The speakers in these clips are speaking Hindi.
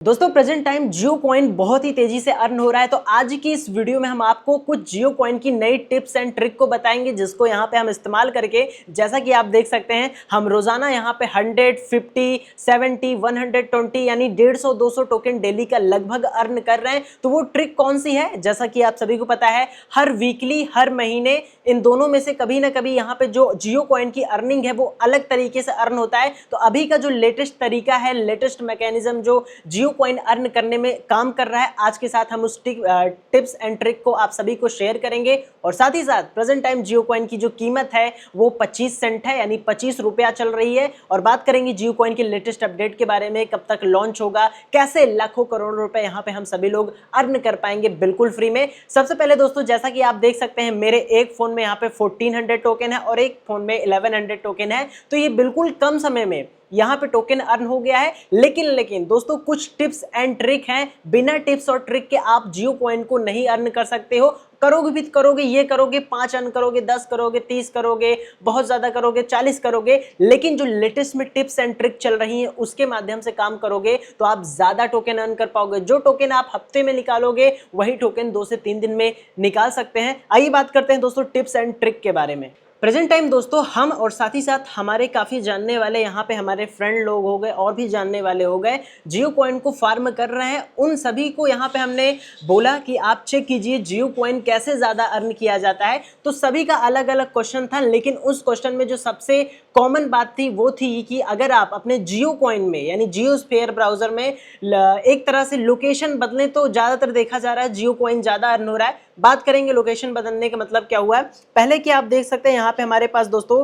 दोस्तों प्रेजेंट टाइम जियो कॉइन बहुत ही तेजी से अर्न हो रहा है। तो आज की इस वीडियो में हम आपको कुछ जियो कॉइन की नई टिप्स एंड ट्रिक को बताएंगे, जिसको यहाँ पे हम इस्तेमाल करके, जैसा कि आप देख सकते हैं, हम रोजाना यहाँ पे 100, 50, 70, 120 यानी 150-200 टोकन डेली का लगभग अर्न कर रहे हैं। तो वो ट्रिक कौन सी है? जैसा कि आप सभी को पता है, हर वीकली, हर महीने इन दोनों में से कभी ना कभी यहाँ पे जो जियो कॉइन की अर्निंग है वो अलग तरीके से अर्न होता है। तो अभी का जो लेटेस्ट तरीका है, लेटेस्ट मैकेनिज्म जो जियो कॉइन अर्न करने में काम कर रहा है, आज के साथ हम उस टिप्स एंड ट्रिक को आप सभी को शेयर करेंगे। और साथ ही साथ प्रेजेंट टाइम जियो कॉइन की जो कीमत है वो 25 सेंट है, यानी 25 रुपया चल रही है। और बात करेंगे जियो कॉइन के लेटेस्ट अपडेट के बारे में, कब तक लॉन्च होगा, कैसे लाखों करोड़ रुपए यहाँ पे हम सभी लोग अर्न कर पाएंगे बिल्कुल फ्री में। सबसे पहले दोस्तों, जैसा कि आप देख सकते हैं, मेरे एक फोन में यहाँ पे 1400 टोकन है और एक फोन में 1100 टोकन है। तो ये बिल्कुल कम समय में यहाँ पे टोकन अर्न हो गया है। लेकिन दोस्तों, कुछ टिप्स एंड ट्रिक हैं, बिना टिप्स और ट्रिक के आप जियो कॉइन को नहीं अर्न कर सकते हो। करोगे भी करोगे, ये करोगे 5 अर्न करोगे, 10 करोगे, 30 करोगे, बहुत ज्यादा करोगे, 40 करोगे, लेकिन जो लेटेस्ट में टिप्स एंड ट्रिक चल रही हैं उसके माध्यम से काम करोगे तो आप ज्यादा टोकन अर्न कर पाओगे। जो टोकन आप हफ्ते में निकालोगे वही टोकन 2 से 3 दिन में निकाल सकते हैं। आइए बात करते हैं दोस्तों टिप्स एंड ट्रिक के बारे में। प्रेजेंट टाइम दोस्तों, हम और साथ ही साथ हमारे काफ़ी जानने वाले, यहाँ पे हमारे फ्रेंड लोग हो गए और भी जानने वाले हो गए, जियो कॉइन को फार्म कर रहे हैं। उन सभी को यहाँ पे हमने बोला कि आप चेक कीजिए जियो कॉइन कैसे ज़्यादा अर्न किया जाता है। तो सभी का अलग अलग क्वेश्चन था, लेकिन उस क्वेश्चन में जो सबसे कॉमन बात थी वो थी कि अगर आप अपने जियो कॉइन में यानी जियो स्फीयर ब्राउजर में एक तरह से लोकेशन बदलें तो ज़्यादातर देखा जा रहा है जियो कॉइन ज़्यादा अर्न हो रहा है। बात करेंगे लोकेशन बदलने का मतलब क्या हुआ है। पहले कि आप देख सकते हैं, यहाँ पे हमारे पास दोस्तों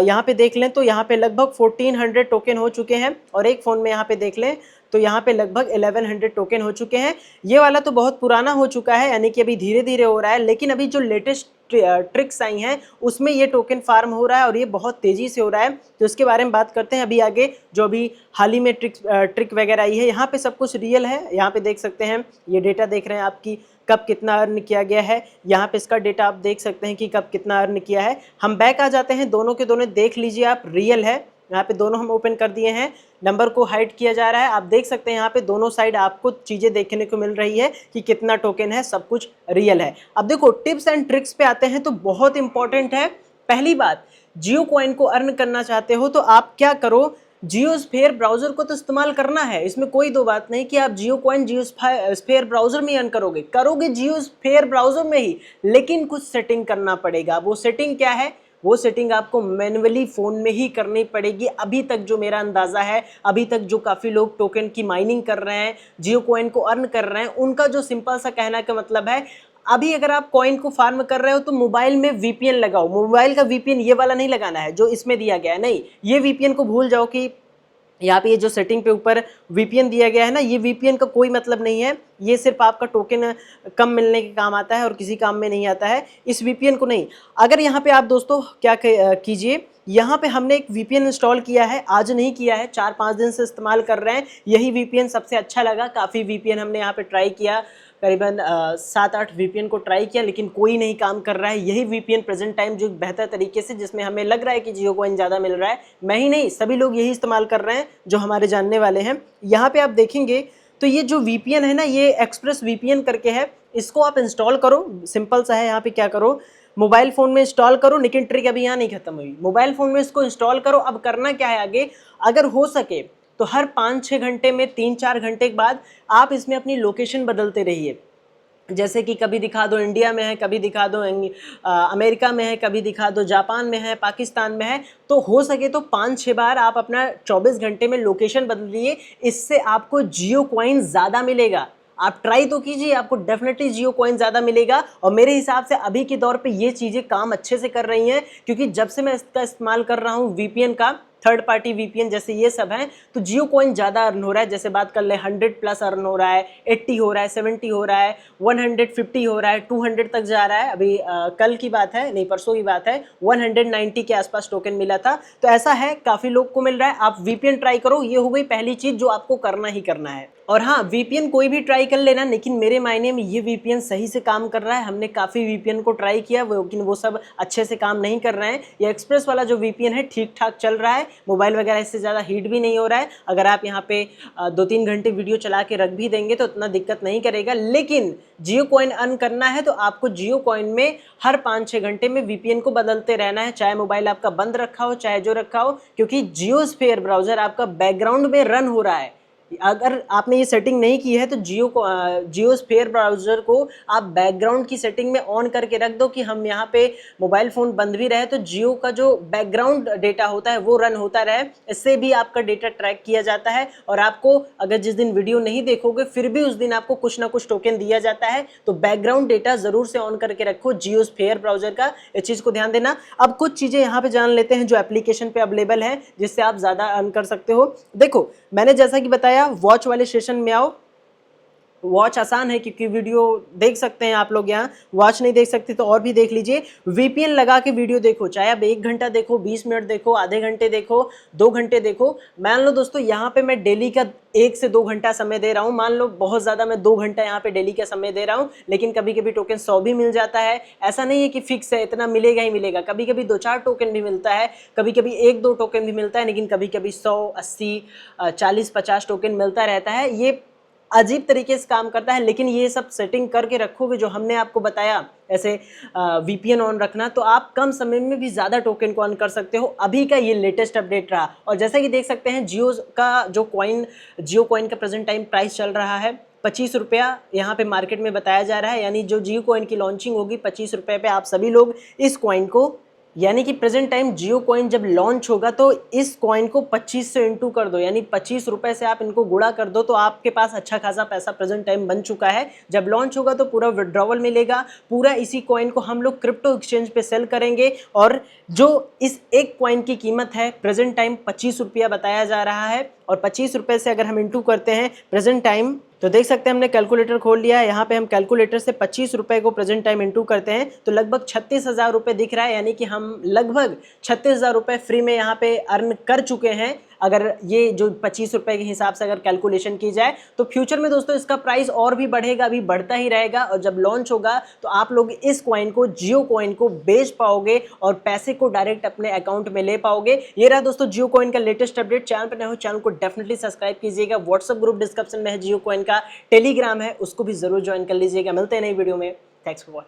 यहाँ पे देख लें तो यहाँ पे लगभग 1400 टोकन हो चुके हैं, और एक फ़ोन में यहाँ पे देख लें तो यहाँ पे लगभग 1100 टोकन हो चुके हैं। ये वाला तो बहुत पुराना हो चुका है, यानी कि अभी धीरे धीरे हो रहा है, लेकिन अभी जो लेटेस्ट ट्रिक्स आई हैं उसमें ये टोकन फार्म हो रहा है और ये बहुत तेज़ी से हो रहा है। तो इसके बारे में बात करते हैं अभी आगे। जो अभी हाल ही में ट्रिक वगैरह आई है, यहाँ पे सब कुछ रियल है। यहाँ पे देख सकते हैं, ये डेटा देख रहे हैं आपकी कब कितना अर्न किया गया है। यहाँ पे इसका डेटा आप देख सकते हैं कि कब कितना अर्न किया है। हम बैक आ जाते हैं, दोनों के दोनों देख लीजिए आप, रियल है। यहाँ पे दोनों हम ओपन कर दिए हैं, नंबर को हाइड किया जा रहा है। आप देख सकते हैं यहाँ पे दोनों साइड आपको चीज़ें देखने को मिल रही है कि कितना टोकन है, सब कुछ रियल है। अब देखो टिप्स एंड ट्रिक्स पे आते हैं तो बहुत इंपॉर्टेंट है। पहली बात, जियो कॉइन को अर्न करना चाहते हो तो आप क्या करो, जियो स्फीयर ब्राउजर को तो इस्तेमाल करना है, इसमें कोई दो बात नहीं कि आप जियो कॉइन जियो स्फीयर ब्राउजर में अर्न करोगे जियो स्फीयर ब्राउजर में ही, लेकिन कुछ सेटिंग करना पड़ेगा। वो सेटिंग क्या है? वो सेटिंग आपको मैन्युअली फ़ोन में ही करनी पड़ेगी। अभी तक जो मेरा अंदाज़ा है, अभी तक जो काफ़ी लोग टोकन की माइनिंग कर रहे हैं, जियो कॉइन को अर्न कर रहे हैं, उनका जो सिंपल सा कहना का मतलब है, अभी अगर आप कॉइन को फार्म कर रहे हो तो मोबाइल में वीपीएन लगाओ। मोबाइल का वीपीएन ये वाला नहीं लगाना है जो इसमें दिया गया है, नहीं, ये वीपीएन को भूल जाओ कि यहाँ पे ये जो सेटिंग पे ऊपर वीपीएन दिया गया है ना, ये वीपीएन का कोई मतलब नहीं है। ये सिर्फ आपका टोकन कम मिलने के काम आता है और किसी काम में नहीं आता है। इस वीपीएन को नहीं, अगर यहाँ पे आप दोस्तों क्या कीजिए, यहाँ पे हमने एक वीपीएन इंस्टॉल किया है, आज नहीं किया है, 4-5 दिन से इस्तेमाल कर रहे हैं। यही वीपीएन सबसे अच्छा लगा। काफ़ी वीपीएन हमने यहाँ पे ट्राई किया, करीबन 7-8 वीपीएन को ट्राई किया, लेकिन कोई नहीं काम कर रहा है। यही वीपीएन प्रेजेंट टाइम जो बेहतर तरीके से, जिसमें हमें लग रहा है कि जियो कॉइन ज़्यादा मिल रहा है, मैं ही नहीं सभी लोग यही इस्तेमाल कर रहे हैं जो हमारे जानने वाले हैं। यहाँ पे आप देखेंगे तो ये जो वीपीएन है ना, ये एक्सप्रेस वीपीएन करके है, इसको आप इंस्टॉल करो। सिंपल सा है, यहाँ पे क्या करो, मोबाइल फ़ोन में इंस्टॉल करो, लेकिन ट्रिक अभी यहाँ नहीं खत्म हुई। मोबाइल फ़ोन में इसको इंस्टॉल करो। अब करना क्या है आगे, अगर हो सके तो हर 5-6 घंटे में, 3-4 घंटे के बाद आप इसमें अपनी लोकेशन बदलते रहिए। जैसे कि कभी दिखा दो इंडिया में है, कभी दिखा दो अमेरिका में है, कभी दिखा दो जापान में है, पाकिस्तान में है। तो हो सके तो 5-6 बार आप अपना 24 घंटे में लोकेशन बदलिए। इससे आपको जियो कॉइन ज़्यादा मिलेगा। आप ट्राई तो कीजिए, आपको डेफिनेटली जियो कॉइन ज़्यादा मिलेगा। और मेरे हिसाब से अभी के दौर पे ये चीज़ें काम अच्छे से कर रही हैं, क्योंकि जब से मैं इसका इस्तेमाल कर रहा हूँ वीपीएन का, थर्ड पार्टी वीपीएन जैसे ये सब हैं, तो जियो कॉइन ज़्यादा अर्न हो रहा है। जैसे बात कर ले, 100+ अर्न हो रहा है, 80 हो रहा है, 70 हो रहा है, 150 हो रहा है, 200 तक जा रहा है। अभी कल की बात है, नहीं परसों की बात है, 190 के आसपास टोकन मिला था। तो ऐसा है, काफ़ी लोग को मिल रहा है। आप वीपीएन ट्राई करो, ये हो गई पहली चीज़ जो आपको करना ही करना है। और हाँ, वीपीएन कोई भी ट्राई कर लेना, लेकिन मेरे मायने में ये वीपीएन सही से काम कर रहा है। हमने काफ़ी वीपीएन को ट्राई किया, लेकिन वो सब अच्छे से काम नहीं कर रहे हैं। ये एक्सप्रेस वाला जो वीपीएन है ठीक ठाक चल रहा है, मोबाइल वगैरह इससे ज़्यादा हीट भी नहीं हो रहा है। अगर आप यहाँ पे 2-3 घंटे वीडियो चला के रख भी देंगे तो उतना दिक्कत नहीं करेगा। लेकिन जियो कॉइन अर्न करना है तो आपको जियो कॉइन में हर 5-6 घंटे में वीपीएन को बदलते रहना है, चाहे मोबाइल आपका बंद रखा हो चाहे जो रखा हो, क्योंकि जियोस्फीयर ब्राउजर आपका बैकग्राउंड में रन हो रहा है। अगर आपने ये सेटिंग नहीं की है तो जियोस्फीयर ब्राउज़र को आप बैकग्राउंड की सेटिंग में ऑन करके रख दो कि हम यहाँ पे मोबाइल फ़ोन बंद भी रहे तो जियो का जो बैकग्राउंड डेटा होता है वो रन होता रहे। इससे भी आपका डेटा ट्रैक किया जाता है और आपको अगर जिस दिन वीडियो नहीं देखोगे फिर भी उस दिन आपको कुछ ना कुछ टोकन दिया जाता है। तो बैकग्राउंड डेटा ज़रूर से ऑन करके रखो जियोस्फीयर ब्राउज़र का, इस चीज़ को ध्यान देना। अब कुछ चीज़ें यहाँ पर जान लेते हैं जो एप्लीकेशन पर अवेलेबल है जिससे आप ज़्यादा अर्न कर सकते हो। देखो, मैंने जैसा कि बताया, वॉच वाले सेशन में आओ। वॉच आसान है क्योंकि वीडियो देख सकते हैं आप लोग, यहाँ वॉच नहीं देख सकते तो और भी देख लीजिए। वीपीएन लगा के वीडियो देखो, चाहे आप 1 घंटा देखो, 20 मिनट देखो, आधे घंटे देखो, 2 घंटे देखो। मान लो दोस्तों यहाँ पे मैं डेली का 1 से 2 घंटा समय दे रहा हूँ, मान लो बहुत ज़्यादा मैं 2 घंटा यहाँ पे डेली का समय दे रहा हूँ, लेकिन कभी कभी टोकन 100 भी मिल जाता है। ऐसा नहीं है कि फिक्स है इतना मिलेगा ही मिलेगा, कभी कभी 2-4 टोकन भी मिलता है, कभी कभी 1-2 टोकन भी मिलता है, लेकिन कभी कभी 100, 80, 40-50 टोकन मिलता रहता है। ये अजीब तरीके से काम करता है, लेकिन ये सब सेटिंग करके रखोगे जो हमने आपको बताया, ऐसे वीपीएन ऑन रखना, तो आप कम समय में भी ज़्यादा टोकन को अर्न कर सकते हो। अभी का ये लेटेस्ट अपडेट रहा। और जैसा कि देख सकते हैं जियो कॉइन का प्रेजेंट टाइम प्राइस चल रहा है 25 रुपया, यहाँ पे मार्केट में बताया जा रहा है। यानी जो जियो कॉइन की लॉन्चिंग होगी 25 रुपये पे आप सभी लोग इस कॉइन को, यानी कि प्रेजेंट टाइम जियो कॉइन जब लॉन्च होगा तो इस कॉइन को 25 से इंटू कर दो, यानी 25 रुपये से आप इनको गुणा कर दो तो आपके पास अच्छा खासा पैसा प्रेजेंट टाइम बन चुका है। जब लॉन्च होगा तो पूरा विड्रॉवल मिलेगा, पूरा इसी कॉइन को हम लोग क्रिप्टो एक्सचेंज पे सेल करेंगे। और जो इस एक कॉइन की कीमत है प्रेजेंट टाइम 25 रुपया बताया जा रहा है, और 25 रुपये से अगर हम इंटू करते हैं प्रेजेंट टाइम, तो देख सकते हैं हमने कैलकुलेटर खोल लिया है। यहाँ पे हम कैलकुलेटर से 25 रुपये को प्रेजेंट टाइम इंटू करते हैं तो लगभग 36,000 रुपये दिख रहा है। यानी कि हम लगभग 36,000 रुपये फ्री में यहाँ पे अर्न कर चुके हैं। अगर ये जो 25 रुपये के हिसाब से अगर कैलकुलेशन की जाए तो फ्यूचर में दोस्तों इसका प्राइस और भी बढ़ेगा, अभी बढ़ता ही रहेगा। और जब लॉन्च होगा तो आप लोग इस कॉइन को, जियो कॉइन को बेच पाओगे और पैसे को डायरेक्ट अपने अकाउंट में ले पाओगे। ये रहा दोस्तों जियो कॉइन का लेटेस्ट अपडेट। चैनल पर नए हो चैनल को डेफिनेटली सब्सक्राइब कीजिएगा। व्हाट्सएप ग्रुप डिस्क्रिप्शन में है जियो कॉइन का, टेलीग्राम है उसको भी जरूर ज्वाइन कर लीजिएगा। मिलते हैं नई वीडियो में। Thanks for watching.